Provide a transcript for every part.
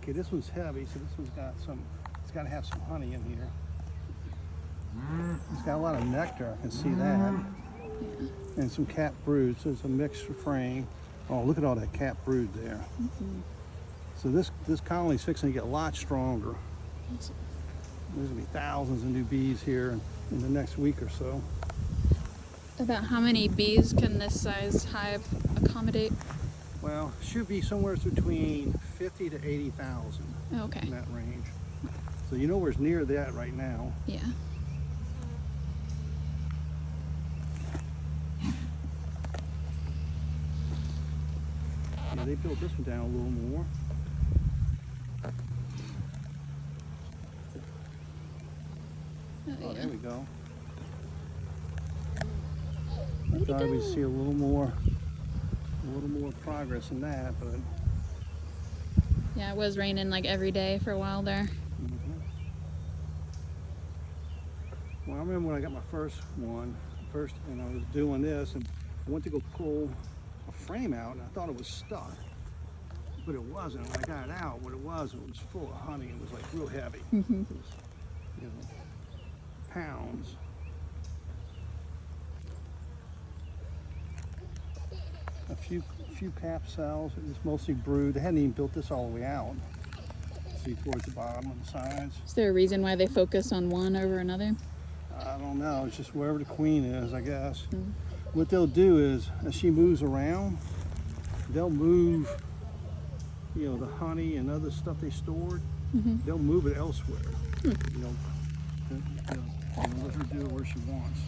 Okay, this one's heavy, so this one's got some, it's got to have some honey in here. It's got a lot of nectar, I can see that. And some capped brood, so it's a mixed frame. Oh, look at all that capped brood there. So this colony's fixing to get a lot stronger. There's gonna be thousands of new bees here in the next week or so. About how many bees can this size hive accommodate? Well, should be somewhere between 50 to 80,000. Okay. In that range. So you know we're near that right now. Yeah. Yeah, they built this one down a little more. Oh, there we go. I thought we'd see a little more progress in that, but yeah, it was raining like every day for a while there. Well, I remember when I got my first one, and I was doing this, and I went to go pull a frame out, and I thought it was stuck, but it wasn't. When I got it out, what it was full of honey. It was like real heavy. It was, you know, pounds. A few cap cells. It was mostly brood. They hadn't even built this all the way out. See towards the bottom and the sides. Is there a reason why they focus on one over another? I don't know. It's just wherever the queen is, I guess. What they'll do is, as she moves around, they'll move, you know, the honey and other stuff they stored. They'll move it elsewhere. You know, let her do it where she wants.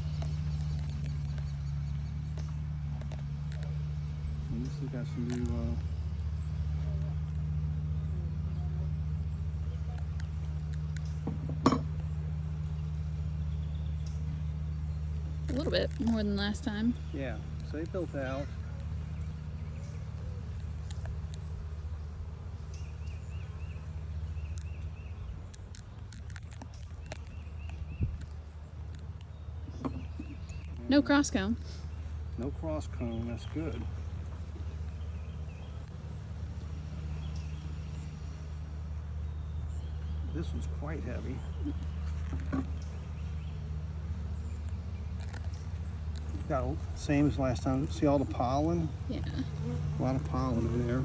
And this has got some new. A little bit more than last time. Yeah, so they built out. No cross comb. No cross comb, that's good. This one's quite heavy. Got same as last time. See all the pollen? Yeah. A lot of pollen in there.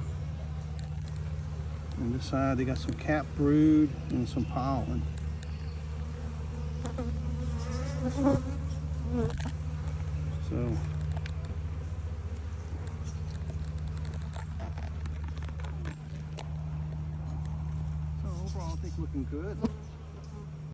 On this side they got some capped brood and some pollen. So overall I think looking good.